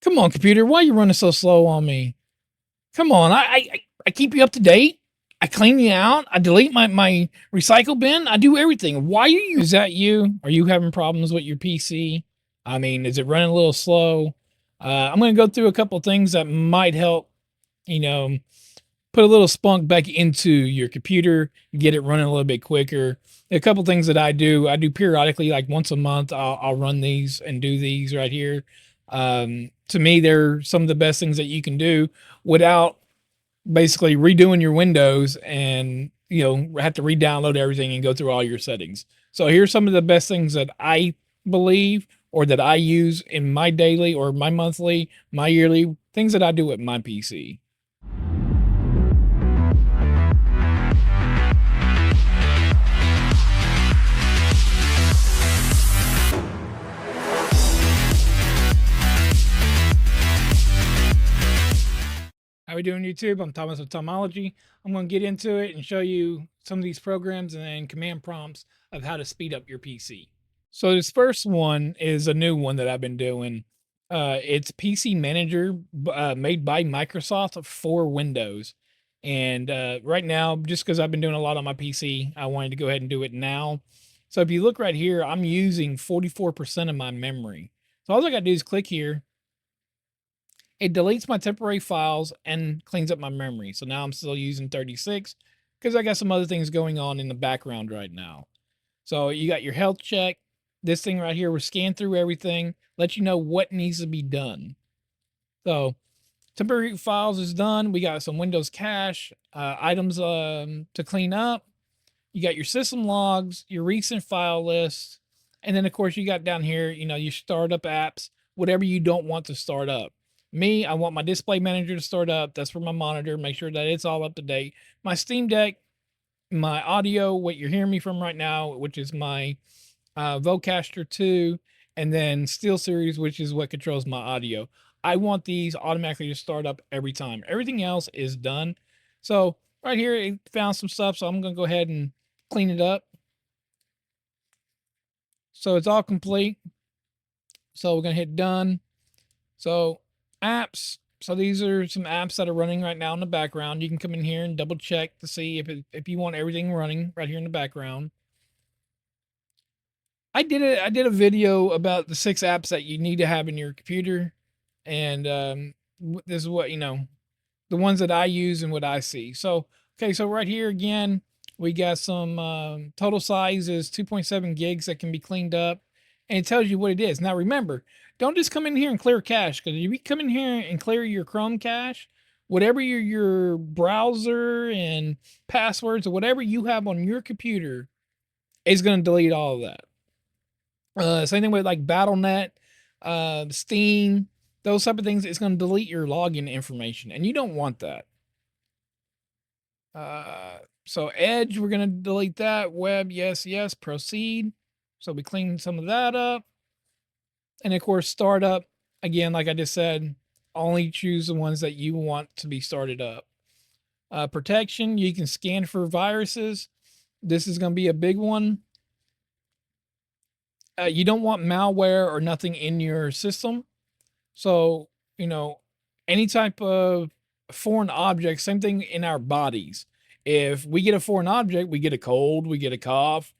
Come on, computer. Why are you running so slow on me? Come on. I keep you up to date. I clean you out. I delete my recycle bin. I do everything. Why are you? Is that you? Are you having problems with your PC? I mean, is it running a little slow? I'm going to go through a couple things that might help, you know, put a little spunk back into your computer, get it running a little bit quicker. A couple things that I do periodically, like once a month, I'll run these and do these right here. To me, they're some of the best things that you can do without basically redoing your Windows and have to re-download everything and go through all your settings. So here's some of the best things that I believe or that I use in my daily or my monthly, my yearly things that I do with my PC. How we doing, YouTube? I'm Thomas of Tomology. I'm going to get into it and show you some of these programs and command prompts of how to speed up your PC. So this first one is a new one that I've been doing. It's PC Manager made by Microsoft for Windows. And right now, just because I've been doing a lot on my PC, I wanted to go ahead and do it now. So if you look right here, I'm using 44% of my memory. So all I got to do is click here. It deletes my temporary files and cleans up my memory. So now I'm still using 36 because I got some other things going on in the background right now. So you got your health check. This thing right here will scan through everything, let you know what needs to be done. So temporary files is done. We got some Windows cache items to clean up. You got your system logs, your recent file list, and then of course you got down here, your startup apps, whatever you don't want to start up. Me, I want my display manager to start up. That's for my monitor. Make sure that it's all up to date. My Steam Deck, my audio, what you're hearing me from right now, which is my Vocaster 2, and then SteelSeries, which is what controls my audio. I want these automatically to start up every time. Everything else is done. So right here, it found some stuff, so I'm going to go ahead and clean it up. So it's all complete. So we're going to hit done. So apps. So these are some apps that are running right now in the background. You can come in here and double check to see if you want everything running right here in the background. I did a video about the 6 apps that you need to have in your computer, and this is what the ones that I use and what I see. So okay, so right here again, we got some total size is 2.7 gigs that can be cleaned up, and it tells you what it is. Now remember, don't just come in here and clear cache, because if you come in here and clear your Chrome cache, whatever your browser and passwords or whatever you have on your computer is going to delete all of that. Same thing with like BattleNet, Steam, those type of things. It's going to delete your login information, and you don't want that. So Edge, we're going to delete that. Web, yes, yes. Proceed. So we clean some of that up, and of course, startup. Again, like I just said, only choose the ones that you want to be started up. Protection, you can scan for viruses. This is going to be a big one. You don't want malware or nothing in your system. So, any type of foreign object, same thing in our bodies. If we get a foreign object, we get a cold, we get a cough,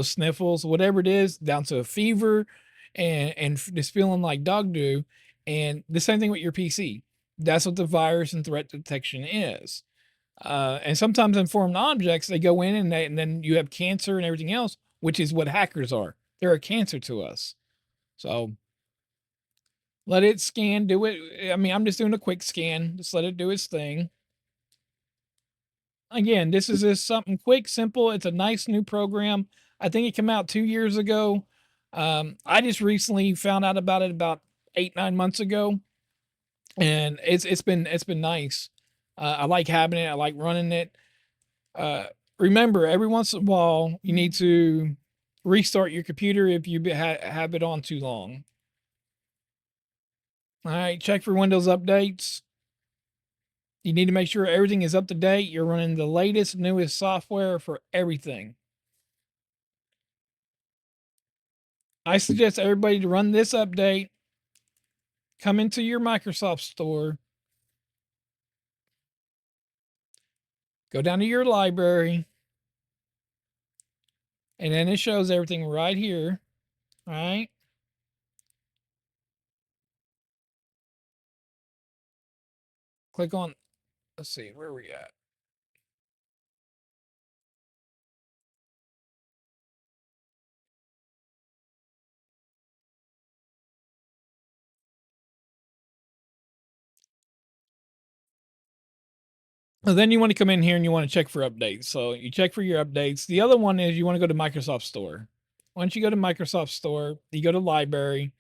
sniffles, whatever it is, down to a fever and just feeling like dog do. And the same thing with your PC. That's what the virus and threat detection is. And sometimes in foreign objects, they go in and then you have cancer and everything else, which is what hackers are. They're a cancer to us. So let it scan, do it. I mean, I'm just doing a quick scan. Just let it do its thing. Again, this is just something quick, simple. It's a nice new program. I think it came out 2 years ago. I just recently found out about it about 8, 9 months ago, and it's been nice. I like having it. I like running it. Remember, every once in a while, you need to restart your computer if you have it on too long. All right, check for Windows updates. You need to make sure everything is up to date. You're running the latest, newest software for everything. I suggest everybody to run this update come into your Microsoft Store, go down to your library, and then it shows everything right here. All right. Click on, let's see, where are we at? So then you want to come in here and you want to check for updates. So you check for your updates. The other one is you want to go to Microsoft Store. Once you go to Microsoft Store, you go to library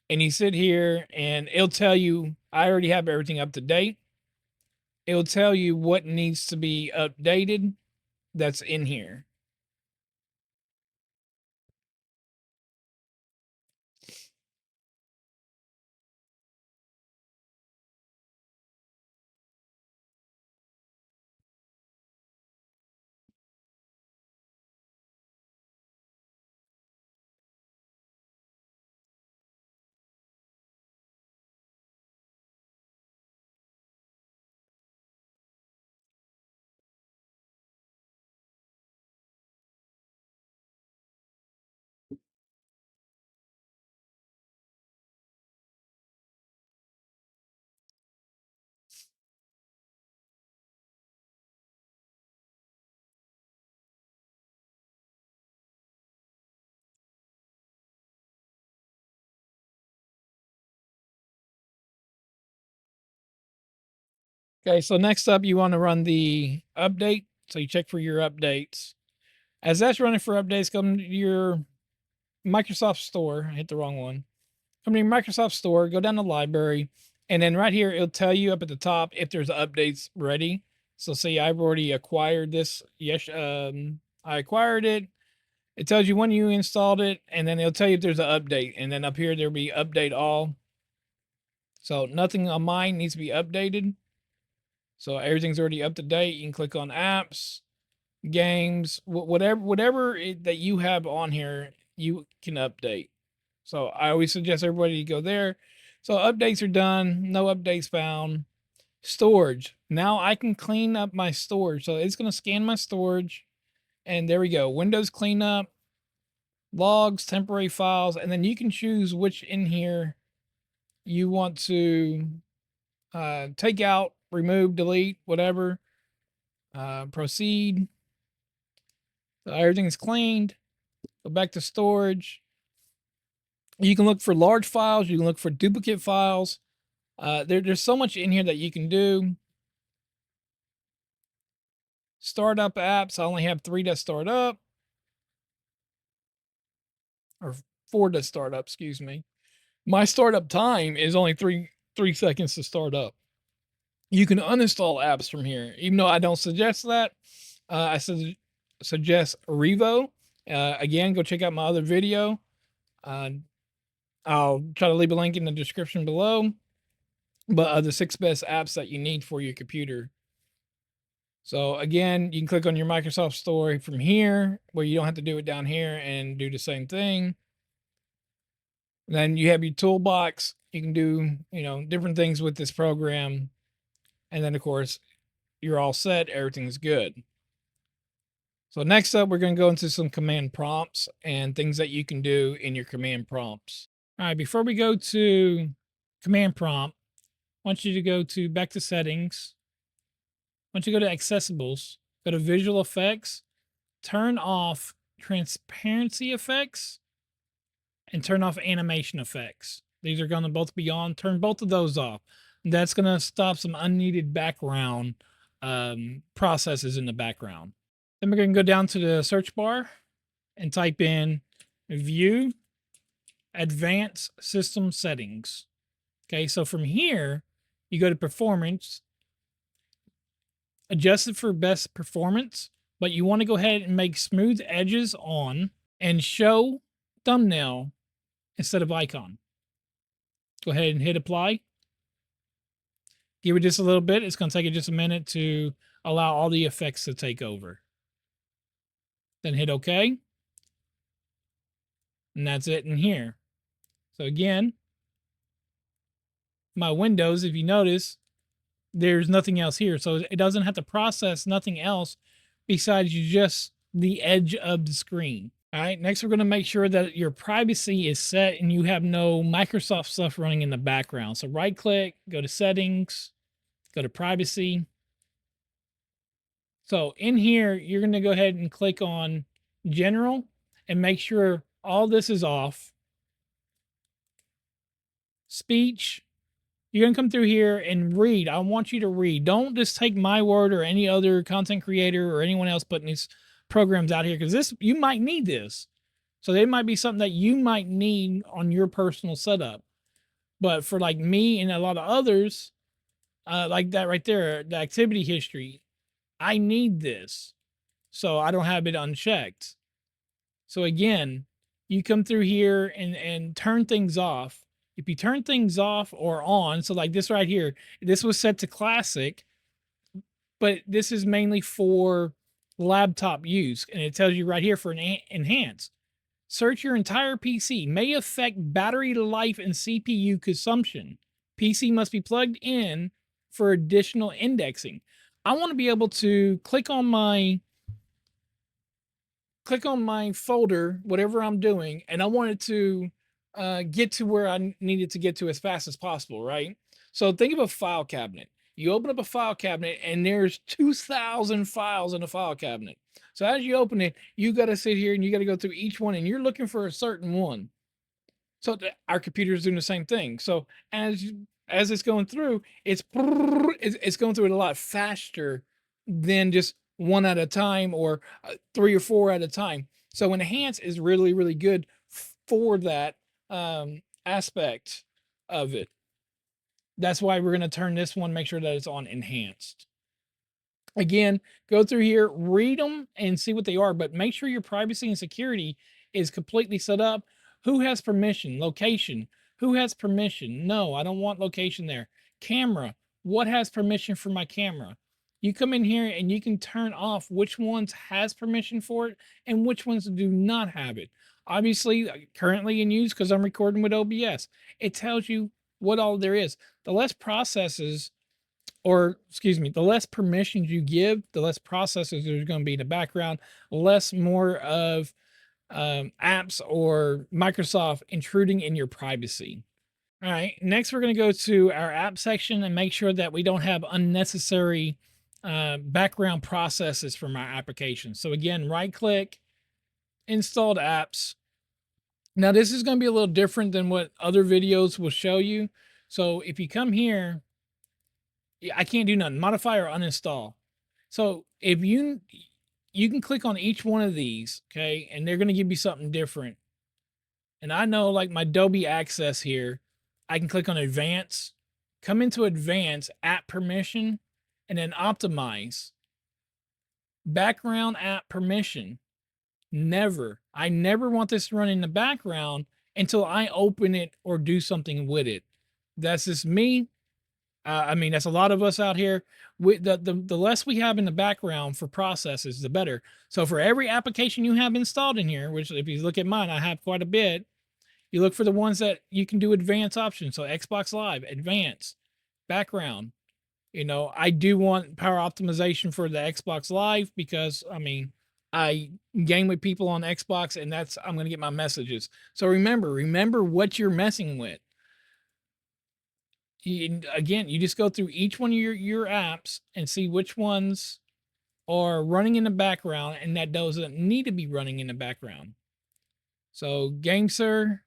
and you sit here and it'll tell you, I already have everything up to date. It'll tell you what needs to be updated that's in here. Okay, so next up, you want to run the update. So you check for your updates. As that's running for updates, come to your Microsoft Store. I hit the wrong one. Come to your Microsoft Store, go down to library, and then right here, it'll tell you up at the top if there's updates ready. So say I've already acquired this. Yes, I acquired it. It tells you when you installed it, and then it'll tell you if there's an update. And then up here, there'll be update all. So nothing on mine needs to be updated. So everything's already up to date. You can click on apps, games, whatever that you have on here, you can update. So I always suggest everybody to go there. So updates are done. No updates found. Storage. Now I can clean up my storage. So it's going to scan my storage. And there we go. Windows cleanup, logs, temporary files. And then you can choose which in here you want to take out, remove, delete, whatever. Proceed. So everything's cleaned. Go back to storage. You can look for large files. You can look for duplicate files. There's so much in here that you can do. Startup apps. I only have 3 that start up. Or 4 that start up, excuse me. My startup time is only 3 seconds to start up. You can uninstall apps from here, even though I don't suggest that. I suggest Revo. Again, go check out my other video. I'll try to leave a link in the description below. But the 6 best apps that you need for your computer. So again, you can click on your Microsoft Store from here, where you don't have to do it down here and do the same thing. Then you have your toolbox. You can do, different things with this program. And then of course, you're all set. Everything's good. So next up, we're going to go into some command prompts and things that you can do in your command prompts. All right, before we go to command prompt, I want you to go to back to settings. Once you go to accessibles, go to visual effects, turn off transparency effects, and turn off animation effects. These are going to both be on. Turn both of those off. That's going to stop some unneeded background processes in the background. Then we're going to go down to the search bar and type in View, Advanced System Settings. Okay, so from here, you go to Performance, adjust it for best performance, but you want to go ahead and make smooth edges on and show thumbnail instead of icon. Go ahead and hit apply. Give it just a little bit. It's going to take it just a minute to allow all the effects to take over. Then hit OK. And that's it in here. So again, my Windows, if you notice, there's nothing else here. So it doesn't have to process nothing else besides just the edge of the screen. All right, next we're going to make sure that your privacy is set and you have no Microsoft stuff running in the background. So right click, go to settings, go to privacy. So in here, you're going to go ahead and click on general and make sure all this is off. Speech, you're going to come through here and read. I want you to read. Don't just take my word or any other content creator or anyone else putting these programs out here, because this, you might need this. So they might be something that you might need on your personal setup. But for like me and a lot of others, like that right there, the activity history, I need this. So I don't have it unchecked. So again, you come through here and turn things off. If you turn things off or on, so like this right here, this was set to classic, but this is mainly for laptop use. And it tells you right here for enhanced. Search your entire PC. May affect battery life and CPU consumption. PC must be plugged in for additional indexing. I want to be able to click on my folder, whatever I'm doing, and I want it to get to where I needed to get to as fast as possible, right? So think of a file cabinet. You open up a file cabinet and there's 2,000 files in a file cabinet. So as you open it, you got to sit here and you got to go through each one and you're looking for a certain one. So our computer is doing the same thing. So as it's going through, it's going through it a lot faster than just one at a time or 3 or 4 at a time. So enhance is really, really good for that aspect of it. That's why we're going to turn this one, make sure that it's on enhanced. Again, go through here, read them and see what they are, but make sure your privacy and security is completely set up. Who has permission? Location. Who has permission? No, I don't want location there. Camera. What has permission for my camera? You come in here and you can turn off which ones has permission for it and which ones do not have it. Obviously, currently in use because I'm recording with OBS. It tells you what all there is. The less processes, or excuse me, the less permissions you give, the less processes there's going to be in the background, less more of apps or Microsoft intruding in your privacy. All right, next we're going to go to our app section and make sure that we don't have unnecessary background processes from our application. So again, right click, installed apps. Now this is going to be a little different than what other videos will show you. So if you come here, I can't do nothing, modify or uninstall. So if you can click on each one of these, okay, and they're going to give you something different. And I know like my Adobe Access here, I can click on advanced, come into advanced, app permission, and then optimize. Background app permission. Never. I never want this to run in the background until I open it or do something with it. That's just me. I mean, that's a lot of us out here. The less we have in the background for processes, the better. So for every application you have installed in here, which if you look at mine, I have quite a bit, you look for the ones that you can do advanced options. So Xbox Live, advanced, background. You know, I do want power optimization for the Xbox Live because, I mean, I game with people on Xbox and that's, I'm going to get my messages. So remember what you're messing with. Again, you just go through each one of your apps and see which ones are running in the background and that doesn't need to be running in the background. So GameSir,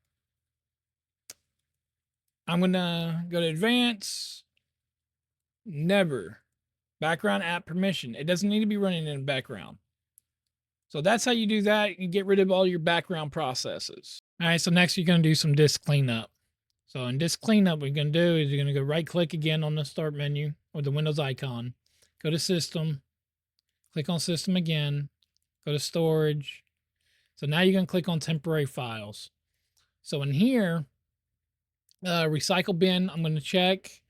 I'm going to go to advanced, never, background app permission. It doesn't need to be running in the background. So that's how you do that. You get rid of all your background processes. All right, so next you're going to do some disk cleanup. So in disk cleanup, what you're going to do is you're going to go right click again on the start menu or the Windows icon, go to system, click on system again, go to storage. So now you're going to click on temporary files. So in here, recycle bin, I'm going to check.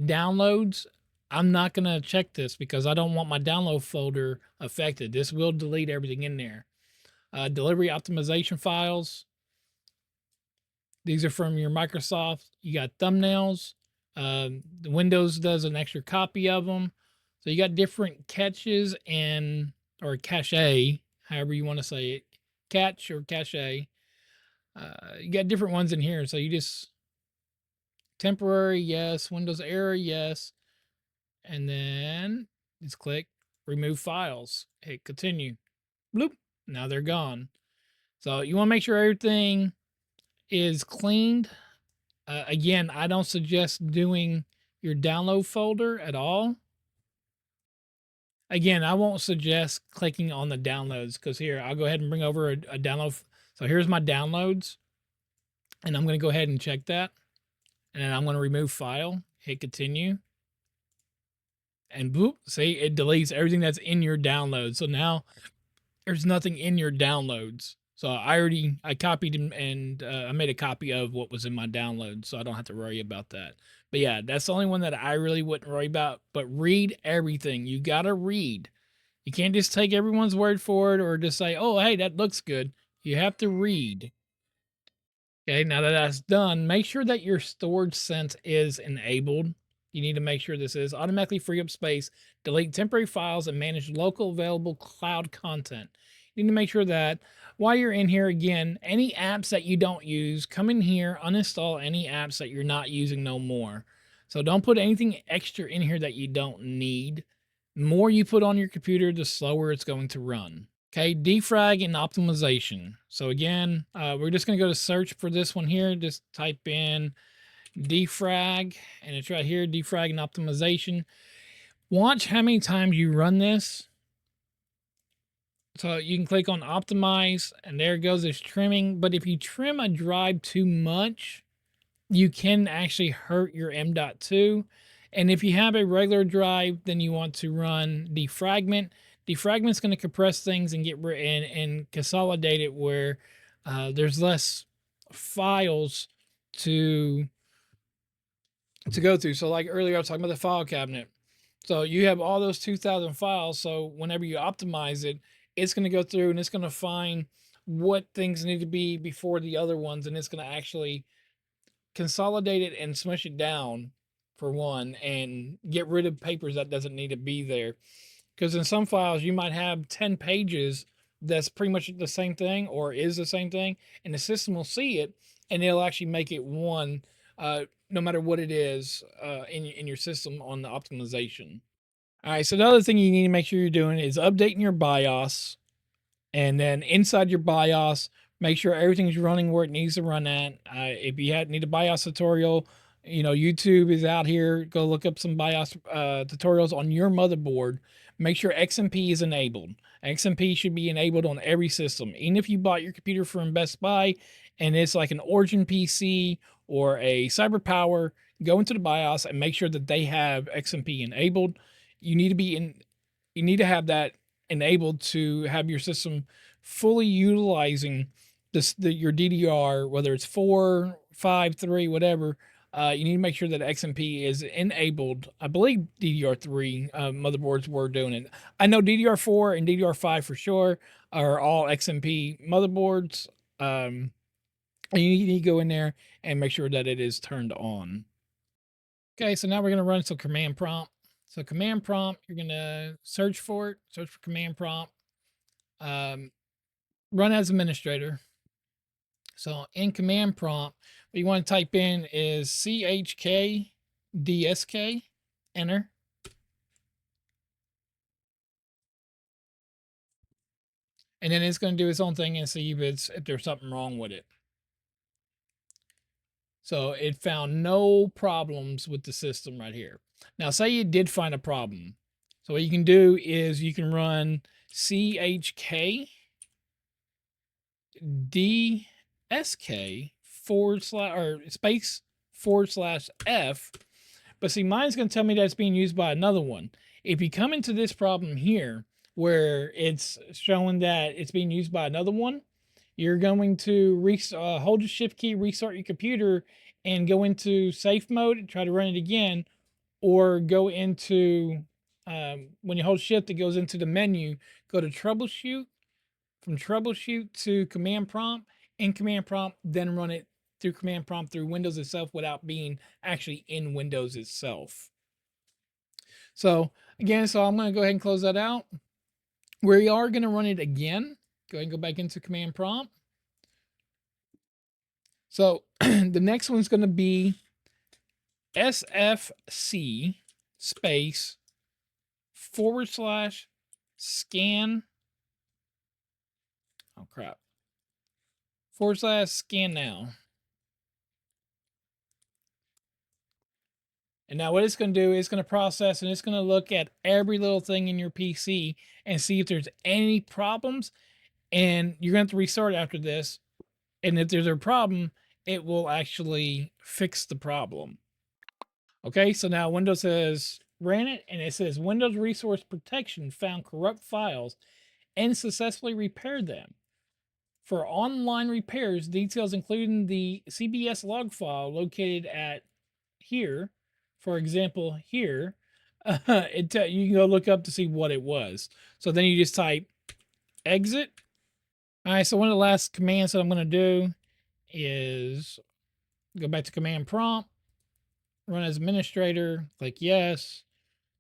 Downloads, I'm not going to check this because I don't want my download folder affected. This will delete everything in there. Delivery optimization files. These are from your Microsoft. You got thumbnails, The Windows does an extra copy of them. So you got different catches and or cache, however you want to say it, catch or cache. You got different ones in here. So you just temporary, yes. Windows error, yes. And then just click remove files. Hit continue. Bloop. Now they're gone. So you want to make sure everything is cleaned. Again, I don't suggest doing your download folder at all. Again, I won't suggest clicking on the downloads because here, I'll go ahead and bring over a download. So here's my downloads, and I'm going to go ahead and check that. And then I'm going to remove file, hit continue. And boop, see, it deletes everything that's in your downloads. So now there's nothing in your downloads. So I copied and I made a copy of what was in my download, so I don't have to worry about that. But yeah, that's the only one that I really wouldn't worry about. But read everything. You gotta read. You can't just take everyone's word for it or just say, "Oh, hey, that looks good." You have to read. Okay, now that that's done, make sure that your storage sense is enabled. You need to make sure this is automatically free up space, delete temporary files, and manage local available cloud content. You need to make sure that while you're in here, again, any apps that you don't use, come in here, uninstall any apps that you're not using no more. So don't put anything extra in here that you don't need. The more you put on your computer, the slower it's going to run. Okay, defrag and optimization. So again, we're just going to go to search for this one here. Just type in defrag, and it's right here, defrag and optimization. Watch how many times you run this. So you can click on optimize, and there it goes, it's trimming. But if you trim a drive too much, you can actually hurt your M.2. And if you have a regular drive, then you want to run defragment. Defragment's going to compress things and get and consolidate it where there's less files to go through. So like earlier, I was talking about the file cabinet. So you have all those 2,000 files. So whenever you optimize it, it's going to go through and it's going to find what things need to be before the other ones, and it's going to actually consolidate it and smush it down for one, and get rid of papers that doesn't need to be there. Because in some files you might have 10 pages that's pretty much the same thing or is the same thing, and the system will see it and it'll actually make it one, no matter what it is, in your system on the optimization. All right, so the other thing you need to make sure you're doing is updating your BIOS. And then inside your BIOS, make sure everything's running where it needs to run at. If you need a BIOS tutorial, YouTube is out here. Go look up some BIOS tutorials on your motherboard. Make sure XMP is enabled. XMP should be enabled on every system. Even if you bought your computer from Best Buy and it's like an Origin PC or a CyberPower, go into the BIOS and make sure that they have XMP enabled. You need to be in. You need to have that enabled to have your system fully utilizing your DDR, whether it's 4, 5, 3, whatever. You need to make sure that XMP is enabled. I believe DDR3 motherboards were doing it. I know DDR4 and DDR5 for sure are all XMP motherboards. And you need to go in there and make sure that it is turned on. Okay, so now we're going to run some command prompt. So command prompt, you're going to search for it, search for command prompt, run as administrator. So in command prompt, what you want to type in is chkdsk, enter. And then it's going to do its own thing and see if there's something wrong with it. So it found no problems with the system right here. Now, say you did find a problem. So what you can do is you can run chkdsk /F. But see, mine's going to tell me that it's being used by another one. If you come into this problem here, where it's showing that it's being used by another one, you're going to hold the shift key, restart your computer, and go into safe mode and try to run it again, or go into, when you hold shift, it goes into the menu, go to troubleshoot, from troubleshoot to command prompt, in command prompt, then run it through command prompt through Windows itself without being actually in Windows itself. So again, so I'm going to go ahead and close that out. We are going to run it again. Go ahead and go back into command prompt. So the next one's going to be SFC space / scan. Oh crap. / scan now. And now what it's going to do is going to process and it's going to look at every little thing in your PC and see if there's any problems. And you're going to have to restart after this. And if there's a problem, it will actually fix the problem. Okay, so now Windows has ran it and it says Windows Resource Protection found corrupt files and successfully repaired them. For online repairs, details including the CBS log file located at here, for example, here, you can go look up to see what it was. So then you just type exit. All right, so one of the last commands that I'm going to do is go back to command prompt, run as administrator, click yes.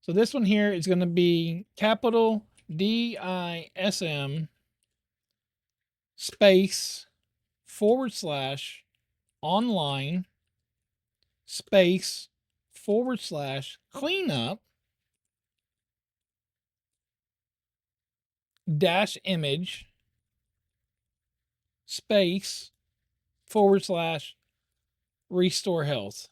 So this one here is going to be capital DISM space / online space / cleanup - image space / restore health.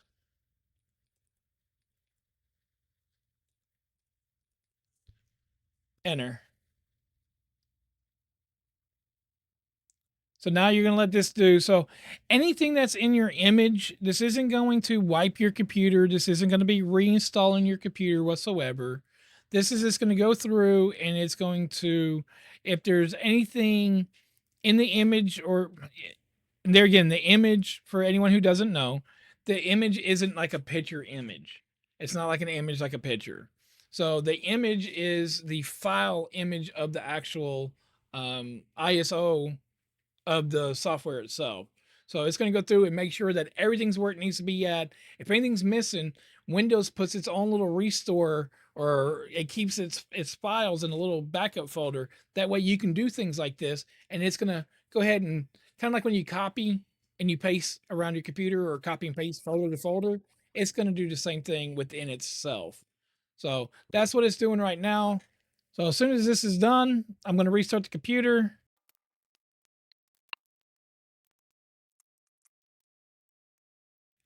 Enter. So now you're going to let this do. So anything that's in your image, this isn't going to wipe your computer. This isn't going to be reinstalling your computer whatsoever. This is just going to go through and it's going to, if there's anything in the image or there again, the image, for anyone who doesn't know, the image isn't like a picture image. It's not like an image like a picture. So the image is the file image of the actual ISO of the software itself. So it's going to go through and make sure that everything's where it needs to be at. If anything's missing, Windows puts its own little restore, or it keeps its files in a little backup folder. That way you can do things like this, and it's going to go ahead and kind of like when you copy and you paste around your computer or copy and paste folder to folder, it's going to do the same thing within itself. So that's what it's doing right now. So as soon as this is done, I'm going to restart the computer.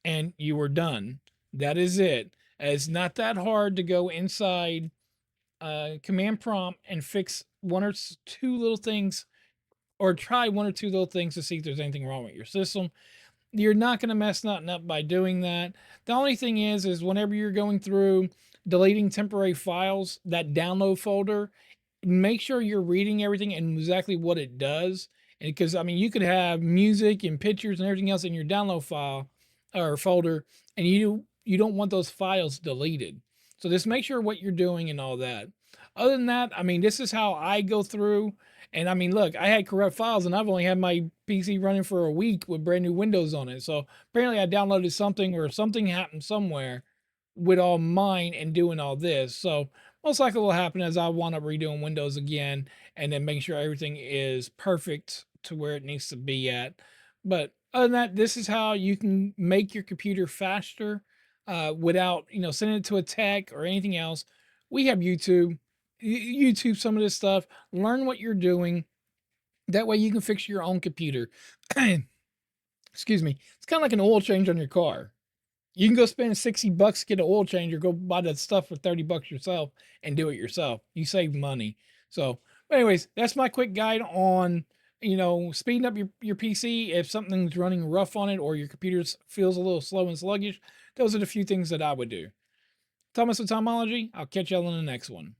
And you were done. That is it. It's not that hard to go inside command prompt and fix one or two little things, or try one or two little things to see if there's anything wrong with your system. You're not going to mess nothing up by doing that. The only thing is whenever you're going through deleting temporary files, that download folder, make sure you're reading everything and exactly what it does. And because I mean, you could have music and pictures and everything else in your download file or folder, and you don't want those files deleted. So just make sure what you're doing and all that. Other than that, I mean, this is how I go through. And I mean, look, I had corrupt files and I've only had my PC running for a week with brand new Windows on it. So apparently I downloaded something or something happened somewhere with all mine and doing all this. So most likely what will happen is I wind up redoing Windows again and then making sure everything is perfect to where it needs to be at. But other than that, this is how you can make your computer faster without, sending it to a tech or anything else. We have YouTube. YouTube some of this stuff. Learn what you're doing. That way you can fix your own computer. Excuse me. It's kind of like an oil change on your car. You can go spend $60 to get an oil change, or go buy that stuff for $30 yourself and do it yourself. You save money. So, anyways, that's my quick guide on, speeding up your PC if something's running rough on it or your computer feels a little slow and sluggish. Those are the few things that I would do. Thomas with Tomology. I'll catch y'all in the next one.